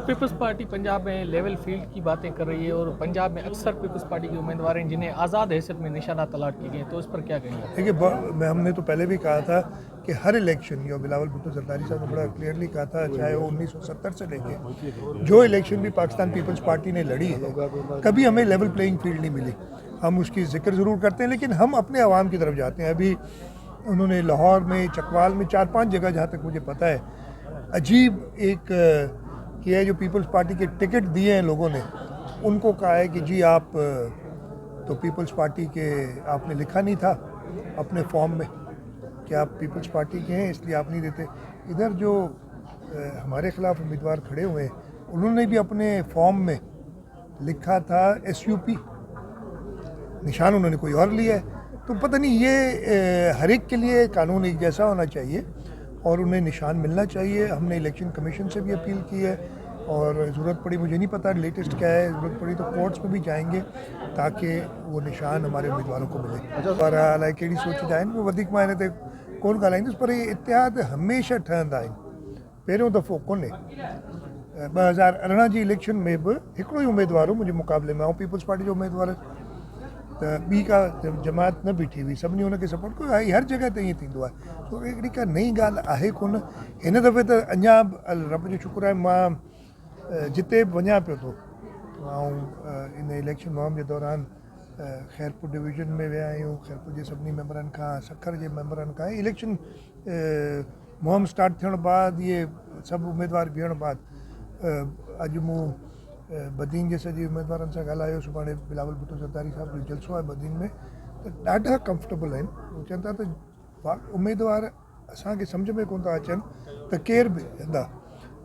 Peoples party Punjab में level field की बातें कर रही है और पंजाब में अक्सर पीपल्स पार्टी के उम्मीदवार हैं जिन्हें आज़ाद हैसियत में निशाना तलाट किए गए, तो इस पर क्या कहेंगे? देखिए, हमने तो पहले भी कहा था कि हर इलेक्शन, जो बिलावल भुट्टो जरदारी साहब ने बड़ा क्लियरली कहा था, चाहे वो 1970 से लेके जो इलेक्शन भी पाकिस्तान पीपल्स पार्टी ने लड़ी है, कभी हमें लेवल प्लेइंग फील्ड नहीं मिली। हम उसकी जिक्र ज़रूर करते हैं, लेकिन हम अपने आवाम की तरफ जाते हैं। अभी उन्होंने लाहौर में, चकवाल में 4-5 जगह, जहाँ तक मुझे पता है, अजीब एक किया है। जो पीपल्स पार्टी के टिकट दिए हैं लोगों ने, उनको कहा है कि जी आप तो पीपल्स पार्टी के आपने लिखा नहीं था अपने फॉर्म में कि आप पीपल्स पार्टी के हैं, इसलिए आप नहीं देते। इधर जो हमारे ख़िलाफ़ उम्मीदवार खड़े हुए हैं, उन्होंने भी अपने फॉर्म में लिखा था SUP, निशान उन्होंने कोई और लिया है। तो पता नहीं, ये हर एक के लिए कानून एक जैसा होना चाहिए और उन्हें निशान मिलना चाहिए। हमने इलेक्शन कमीशन से भी अपील की है और ज़रूरत पड़ी, मुझे नहीं पता लेटेस्ट क्या है, ज़रूरत पड़ी तो कोर्ट्स में भी जाएंगे ताकि वो निशान हमारे उम्मीदवारों को मिले। और अलाए कहिड़ी सोच जा आहिनि, वधीक मां हिन ते कोन ॻाल्हाईंदुसि, पर ये इतिहाद हमेशह ठहंदा आहिनि। पहिरियों दफ़ो कोन्हे। 2018 जी इलेक्शन में भी हिकिड़ो ई उम्मीदवार हो मुंहिंजे मुक़ाबले में, ऐं पीपल्स पार्टी जो उम्मीदवार, त ॿी का जमात न बीठी हुई, सभिनी हुनखे सपोर्ट कयो। हर जॻह ते ईअं थींदो आहे, तो हिकिड़ी का नई ॻाल्हि आहे कोन। हिन दफ़े त अञा रब जो शुक्र आहे, मां जिते बि वञा पियो थो, ऐं इन इलेक्शन मुहिम जे दौरान खैरपुर डिवीज़न में विया आहियूं, खैरपुर जे सभिनी मेंबरनि खां, सखर जे मेंबरनि खां। इलेक्शन मुहिम स्टार्ट थियण बाद, इहे सभु उम्मीदवार बीहण बाद, अॼु मूं बदीन जे सॼे उम्मीदवारनि सां ॻाल्हायो। सुभाणे बिलावल भुट्टो जरदारी साहिब जो जलसो आहे बदीन में, त ॾाढा कंफर्टेबल आहिनि। उहे चवनि था त उम्मीदवार असांखे सम्झ में कोन था अचनि त केरु बि हंदा।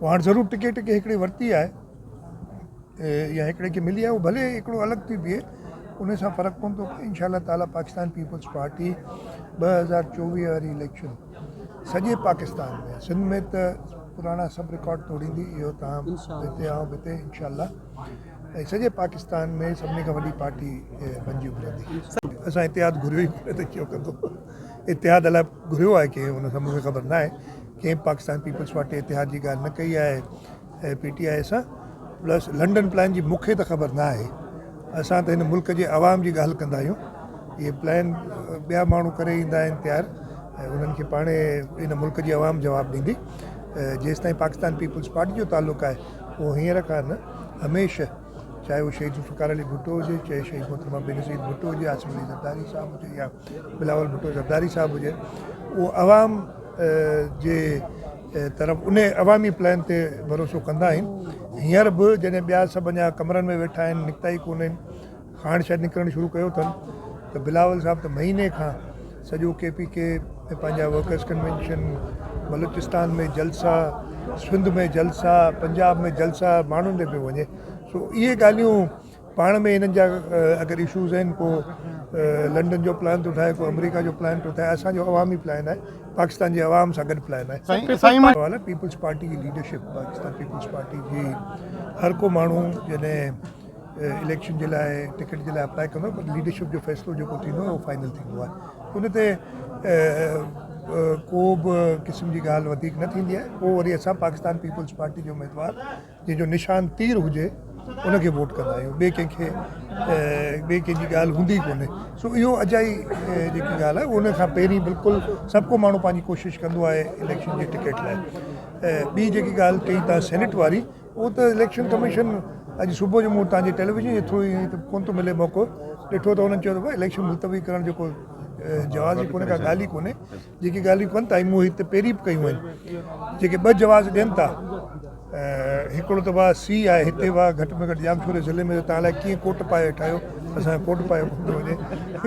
हाणे ज़रूरु टिकेट के हिकिड़े वरिती आहे या हिकिड़े खे मिली आहे, उहो भले हिकिड़ो अलॻि थी बीहे, उन सां फ़र्क़ु कोन थो पए। इंशाअल्लाह ताला पाकिस्तान पीपल्स पार्टी 2024 वारी इलेक्शन सॼे पाकिस्तान में, सिंध में त पुराना सभु रिकॉर्ड तोड़ींदी, इहो तव्हां हिते आओ हिते इंशाअल्लाह, ऐं सॼे पाकिस्तान में सभिनी खां वॾी पार्टी बणिजी उभरंदी। असां इतिहाद घुरियो ई कोन्हे त कीअं कंदो। इतिहाद अलाए घुरियो आहे कि हुन सां मूंखे ख़बर न आहे। कंहिं पाकिस्तान पीपल्स पार्टी इतिहाद जी ॻाल्हि न कई आहे PTI सां। प्लस लंडन प्लान जी मूंखे त ख़बर न आहे। असां त हिन मुल्क जे आवाम जी ॻाल्हि कंदा आहियूं। इहे प्लान ॿिया माण्हू करे ईंदा आहिनि तयारु, ऐं उन्हनि खे पाणे इन मुल्क जी आवाम जवाबु ॾींदी। जेसि ताईं पाकिस्तान पीपल्स पार्टी जो ताल्लुक़ु आहे, उहो हींअर खां न, हमेशह, चाहे वो शहीद ज़ुल्फ़िकार अली भुट्टो हुजे, चाहे शहीद मोहतरमा बेनज़ीर भुट्टो हुजे, आसिम अली ज़रदारी साहब हुजे, या बिलावल भुट्टो ज़रदारी साहब हुजे, उहो आवाम जे तरफ़ उन अवामी प्लान ते भरोसो कंदा आहिनि। हींअर बि जॾहिं ॿिया सभु अञा कमरनि में वेठा आहिनि, निकिता ई कोन आहिनि, हाणे शायदि निकिरणु शुरू कयो अथनि, त बिलावल साहब त महीने खां सॼो KPK में पंहिंजा वर्कर्स कन्वेंशन, बलूचिस्तान में जलसा, सिंध में जलसा, पंजाब में जलसा, माण्हुनि ॾे पियो वञे। सो इहे ॻाल्हियूं पाण में हिननि जा अगरि इशूज़ आहिनि, को लंडन जो प्लान थो ठाहे, को अमेरिका जो प्लान थो ठाहे, असांजो अवामी प्लान आहे, पाकिस्तान जे अवाम सां गॾु प्लान आहे। पीपल्स पार्टी जी लीडरशिप, पाकिस्तान पीपल्स पार्टी जी हर को माण्हू जॾहिं इलेक्शन जे लाइ टिकट जे लाइ अप्लाई कंदो, पर लीडरशिप जो फ़ैसिलो जेको थींदो आहे उहो फाइनल थींदो आहे। उन ते को बि क़िस्म जी ॻाल्हि वधीक न थींदी आहे। पोइ वरी असां पाकिस्तान पीपल्स पार्टी जो उम्मीदवार जंहिंजो निशान तीर हुजे, उनखे वोट कंदा आहियूं। ॿिए कंहिंजी ॻाल्हि हूंदी कोन्हे। सो इहो अजाई जेकी ॻाल्हि आहे, उन खां पहिरीं बिल्कुलु सभु को माण्हू पंहिंजी कोशिशि कंदो आहे इलेक्शन जे टिकट लाइ। ॿी जेकी ॻाल्हि कई तव्हां सेनेट वारी, उहो त इलेक्शन कमीशन अॼु सुबुह जो मूं तव्हांजे टेलीविजन जे थ्रू ई कोन थो मिले मौक़ो, ॾिठो त हुननि चयो त इलेक्शन मुलतवी करणु जेको जवाज़ ई कोन्हे, का ॻाल्हि ई कोन्हे। जेकी ॻाल्हियूं कनि था, मूं हिते पहिरीं बि कयूं आहिनि, जेके 2 जवाज़ ॾियनि था, हिकिड़ो त वाह सी आहे, हिते वाह घटि में घटि जामशोर ज़िले में तव्हां लाइ कीअं कोट पाए वेठा आहियो, असांजो कोट पाए कोन थो वञे,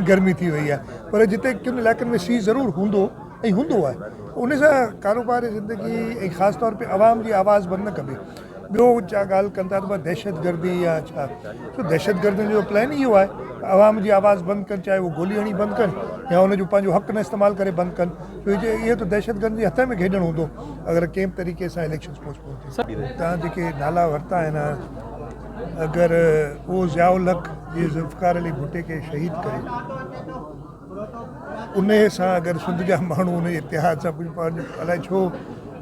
गर्मी थी वई आहे। पर जिते किन इलाइक़नि में सी ज़रूरु हूंदो ऐं हूंदो आहे, उन सां कारोबार ज़िंदगी ऐं ख़ासि तौर ते आवाम जी आवाज़ बंदि न कबी। ॿियो छा ॻाल्हि कनि था त दहशतगर्दी या छा, तो दहशतगर्दी जो प्लान इहो आहे, आवाम जी आवाज़ बंदि कनि, चाहे वो गोली हणी बंदि कनि या हुनजो पंहिंजो हक़ न इस्तेमालु करे बंदि कनि। इहो त दहशतगर्दी जे हथ में खेॾणु हूंदो अगरि कंहिं बि तरीक़े सां इलेक्शन पोस्टपोन थिए। तव्हां जेके नाला वरिता आहिनि, अगर वो ज़ियाउल हक़ ये ज़ुल्फ़िकार अली भुट्टे के शहीद करे, उन सां अगरि सिंध जा माण्हू उन इतिहाद सां कुझु पंहिंजो अलाए छो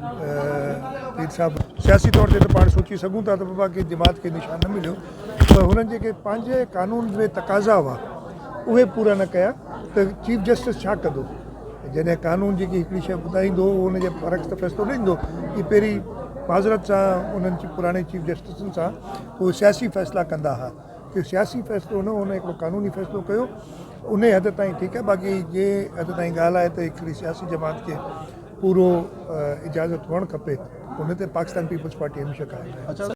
पीर साहब सियासी तौर ते त पाण सोची सघूं था त बाबा के जमात खे निशान न मिलियो पर हुननि जेके पंहिंजे कानून में तक़ाज़ा हुआ उहे पूरा न कया त चीफ जस्टिस छा कंदो जॾहिं कानून जेकी हिकिड़ी शइ ॿुधाईंदो हुनजे फ़र्क़ त फ़ैसिलो न ईंदो कि पहिरीं माज़रत सां उन्हनि पुराणे चीफ जस्टिसनि सां उहे सियासी फ़ैसिला कंदा हुआ कि सियासी फ़ैसिलो न हुन हिकिड़ो कानूनी फ़ैसिलो कयो उन हद ताईं ठीकु आहे बाक़ी जे हद ताईं ॻाल्हि आहे त हिकिड़ी सियासी जमात खे पूरो इजाज़त हुअणु खपे उन ते पाकिस्तान पीपल्स पार्टी हमेशह कायम आहे।